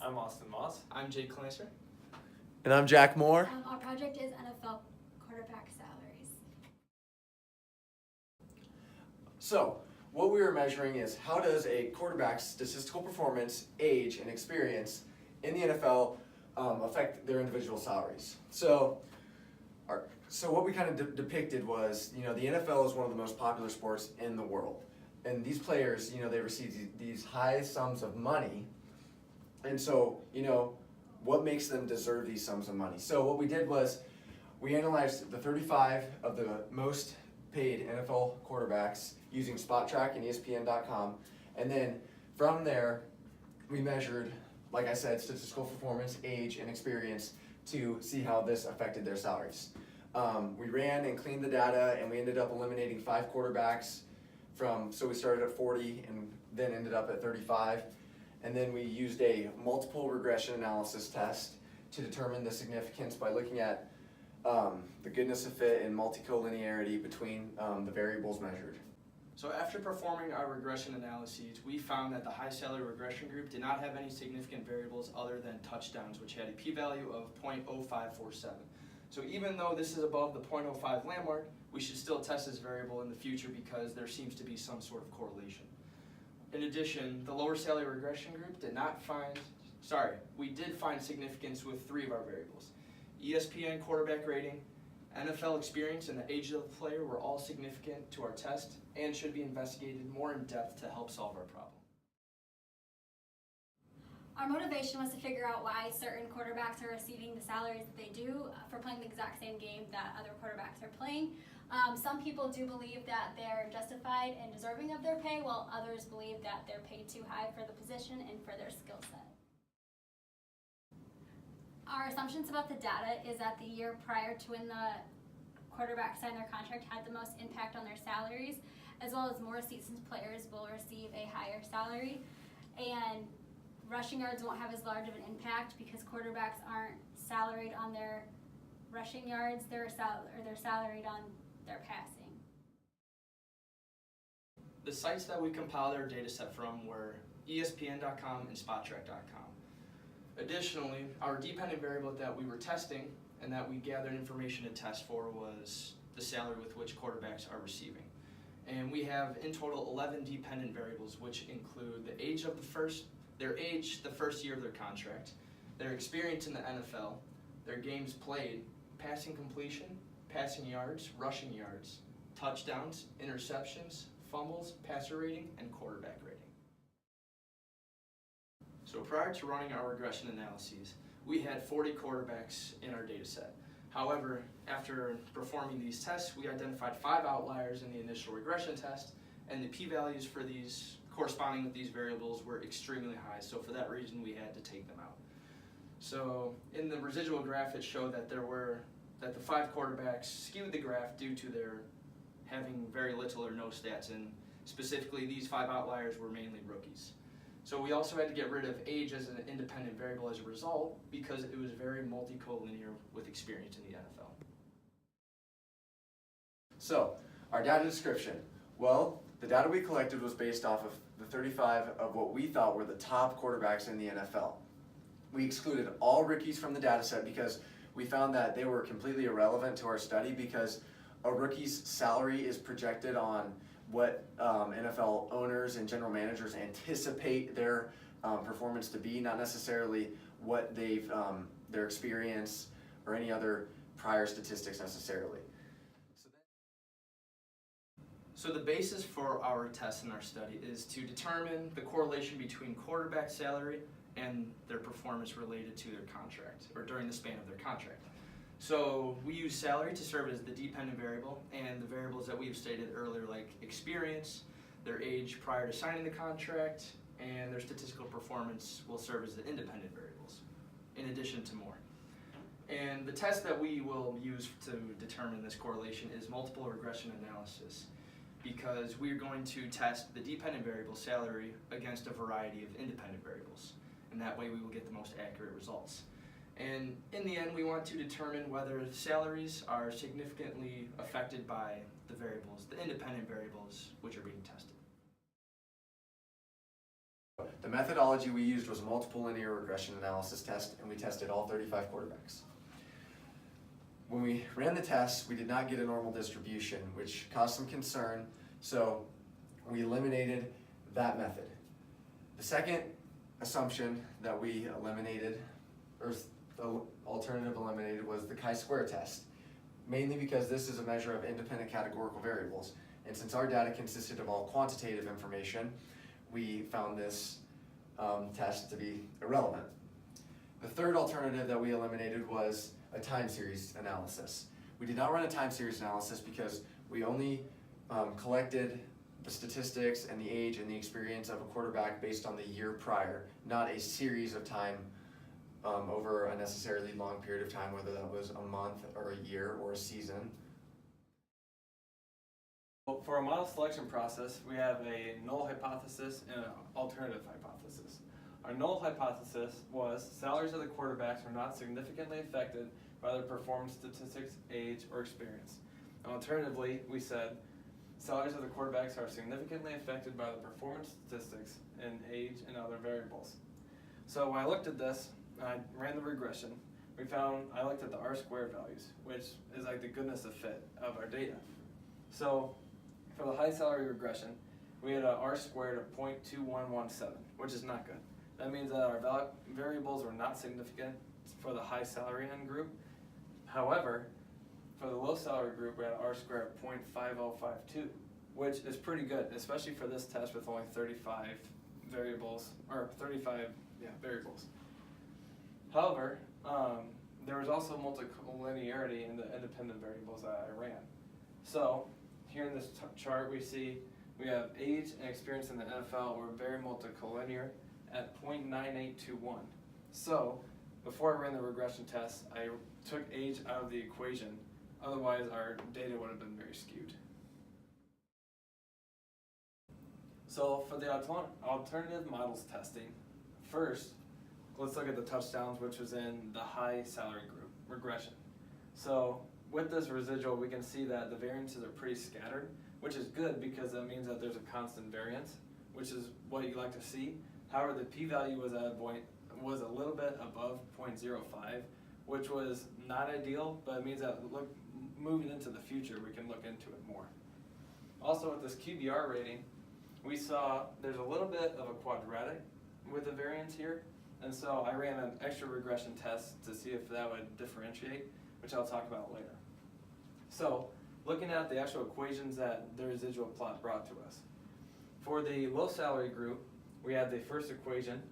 I'm Austin Moss. I'm Jake Clancer. And I'm Jack Moore. Our project is NFL quarterback salaries. So, what we were measuring is how does a quarterback's statistical performance, age, and experience in the NFL affect their individual salaries. So what we kind of depicted was, the NFL is one of the most popular sports in the world. And these players, they receive these high sums of money. And so, what makes them deserve these sums of money? So what we did was we analyzed the 35 of the most paid NFL quarterbacks using SpotTrack and ESPN.com. And then from there, we measured, like I said, statistical performance, age, and experience to see how this affected their salaries. We ran and cleaned the data, and we ended up eliminating 5 quarterbacks so we started at 40 and then ended up at 35. And then we used a multiple regression analysis test to determine the significance by looking at the goodness of fit and multicollinearity between the variables measured. So after performing our regression analyses, we found that the high salary regression group did not have any significant variables other than touchdowns, which had a p-value of 0.0547. So even though this is above the 0.05 landmark, we should still test this variable in the future because there seems to be some sort of correlation. In addition, the lower salary regression group we did find significance with 3 of our variables. ESPN quarterback rating, NFL experience, and the age of the player were all significant to our test and should be investigated more in depth to help solve our problem. Our motivation was to figure out why certain quarterbacks are receiving the salaries that they do for playing the exact same game that other quarterbacks are playing. Some people do believe that they're justified and deserving of their pay, while others believe that they're paid too high for the position and for their skill set. Our assumptions about the data is that the year prior to when the quarterback signed their contract had the most impact on their salaries, as well as more seasoned players will receive a higher salary. And rushing yards won't have as large of an impact because quarterbacks aren't salaried on their rushing yards, they're salaried on their passing. The sites that we compiled our data set from were ESPN.com and SpotTrack.com. Additionally, our dependent variable that we were testing and that we gathered information to test for was the salary with which quarterbacks are receiving. And we have in total 11 dependent variables, which include the age of their age the first year of their contract, their experience in the NFL, their games played, passing completion, passing yards, rushing yards, touchdowns, interceptions, fumbles, passer rating, and quarterback rating. So prior to running our regression analyses, we had 40 quarterbacks in our data set. However, after performing these tests, we identified 5 outliers in the initial regression test, and the p-values for these corresponding with these variables were extremely high, so for that reason we had to take them out. So in the residual graph it showed that the 5 quarterbacks skewed the graph due to their having very little or no stats, and specifically these 5 outliers were mainly rookies. So we also had to get rid of age as an independent variable as a result because it was very multicollinear with experience in the NFL. So, our data description. Well, the data we collected was based off of the 35 of what we thought were the top quarterbacks in the NFL. We excluded all rookies from the data set because we found that they were completely irrelevant to our study because a rookie's salary is projected on what NFL owners and general managers anticipate their performance to be, not necessarily what their experience or any other prior statistics necessarily. So the basis for our test in our study is to determine the correlation between quarterback salary and their performance related to their contract, or during the span of their contract. So we use salary to serve as the dependent variable, and the variables that we have stated earlier, like experience, their age prior to signing the contract, and their statistical performance will serve as the independent variables, in addition to more. And the test that we will use to determine this correlation is multiple regression analysis, because we are going to test the dependent variable salary against a variety of independent variables, and that way we will get the most accurate results. And in the end, we want to determine whether salaries are significantly affected by the variables, the independent variables, which are being tested. The methodology we used was a multiple linear regression analysis test, and we tested all 35 quarterbacks. When we ran the test, we did not get a normal distribution, which caused some concern, so we eliminated that method. The second assumption that we eliminated, or the alternative eliminated, was the chi-square test, mainly because this is a measure of independent categorical variables, and since our data consisted of all quantitative information, we found this test to be irrelevant. The third alternative that we eliminated was a time series analysis. We did not run a time series analysis because we only collected the statistics and the age and the experience of a quarterback based on the year prior, not a series of time over a necessarily long period of time, whether that was a month or a year or a season. Well, for our model selection process, we have a null hypothesis and an alternative hypothesis. Our null hypothesis was salaries of the quarterbacks are not significantly affected by their performance statistics, age, or experience. And alternatively, we said salaries of the quarterbacks are significantly affected by the performance statistics and age and other variables. So when I looked at this, I ran the regression, I looked at the R-squared values, which is like the goodness of fit of our data. So for the high salary regression, we had an R-squared of 0.2117, which is not good. That means that our variables were not significant for the high salary end group. However, for the low salary group, we had an R-squared of 0.5052, which is pretty good, especially for this test with only 35 variables, or 35 variables. However, there was also multicollinearity in the independent variables that I ran. So here in this chart we see we have age and experience in the NFL were very multicollinear at 0.9821. So before I ran the regression test, I took age out of the equation. Otherwise, our data would have been very skewed. So for the alternative models testing, first, let's look at the touchdowns, which was in the high salary group, regression. So with this residual, we can see that the variances are pretty scattered, which is good because that means that there's a constant variance, which is what you like to see. However, the p-value was a little bit above 0.05, which was not ideal, but it means that moving into the future, we can look into it more. Also with this QBR rating, we saw there's a little bit of a quadratic with the variance here, and so I ran an extra regression test to see if that would differentiate, which I'll talk about later. So looking at the actual equations that the residual plot brought to us. For the low salary group, we had the first equation,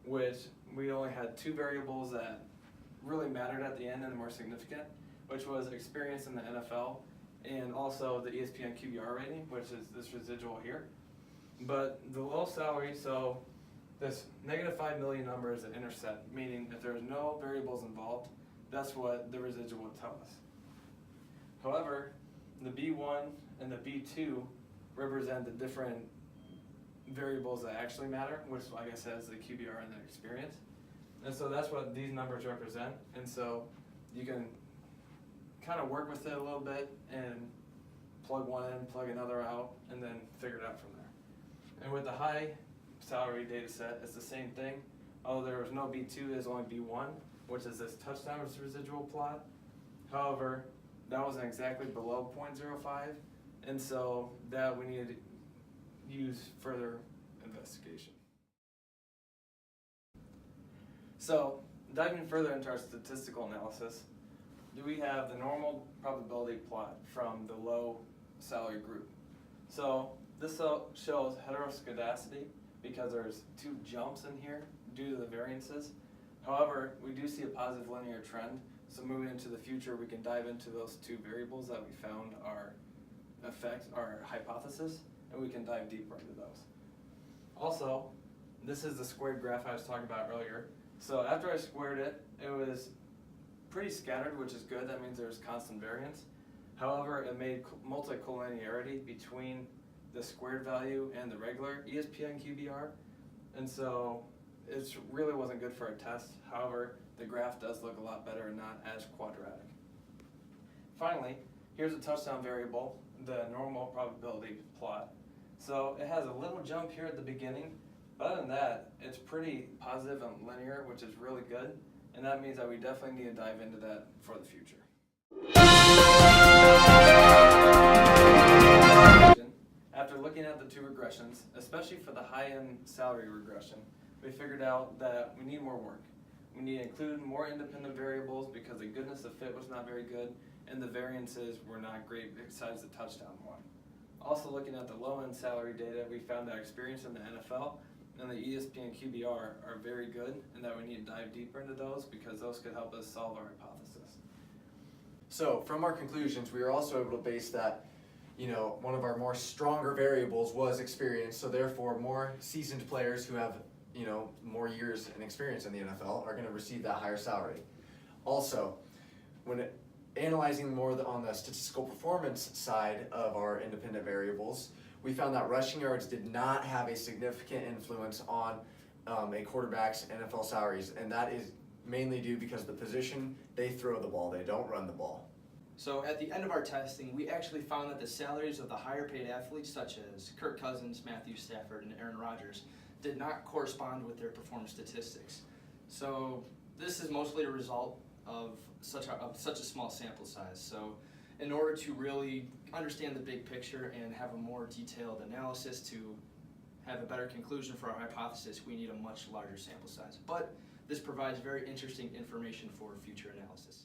which we only had two variables that really mattered at the end and were significant, which was experience in the NFL and also the ESPN QBR rating, which is this residual here. But the low salary, so this -5 million number is an intercept, meaning if there's no variables involved, that's what the residual would tell us. However, the B1 and the B2 represent the different variables that actually matter, which like I said is the QBR and the experience. And so that's what these numbers represent, and so you can kind of work with it a little bit and plug one in, plug another out, and then figure it out from there. And with the high salary data set, it's the same thing. Although there was no B2, there's only B1, which is this touchdowns residual plot. However, that wasn't exactly below 0.05, and so that we needed to use further investigation. So, diving further into our statistical analysis, we have the normal probability plot from the low salary group. So this shows heteroscedasticity because there's two jumps in here due to the variances. However, we do see a positive linear trend, so moving into the future we can dive into those two variables that we found affect our hypothesis, and we can dive deeper into those. Also, this is the squared graph I was talking about earlier. So after I squared it, it was pretty scattered, which is good. That means there's constant variance. However, it made multicollinearity between the squared value and the regular ESPN QBR, and so it really wasn't good for our test. However, the graph does look a lot better and not as quadratic. Finally, here's a touchdown variable, the normal probability plot. So it has a little jump here at the beginning, But other than that, it's pretty positive and linear, which is really good, and that means that we definitely need to dive into that for the future. After looking at the two regressions, especially for the high-end salary regression, we figured out that we need more work. We need to include more independent variables because the goodness of fit was not very good and the variances were not great besides the touchdown one. Also looking at the low-end salary data, we found that experience in the NFL and the ESPN QBR are very good and that we need to dive deeper into those because those could help us solve our hypothesis. So from our conclusions, we were also able to base that, one of our more stronger variables was experience, so therefore more seasoned players who have, more years and experience in the NFL are going to receive that higher salary. Also, when analyzing more on the statistical performance side of our independent variables, we found that rushing yards did not have a significant influence on a quarterback's NFL salaries, and that is mainly due because of the position they throw the ball, they don't run the ball. So at the end of our testing, we actually found that the salaries of the higher paid athletes such as Kirk Cousins, Matthew Stafford, and Aaron Rodgers did not correspond with their performance statistics. So this is mostly a result of such a small sample size. So in order to really understand the big picture and have a more detailed analysis to have a better conclusion for our hypothesis, we need a much larger sample size. But this provides very interesting information for future analysis.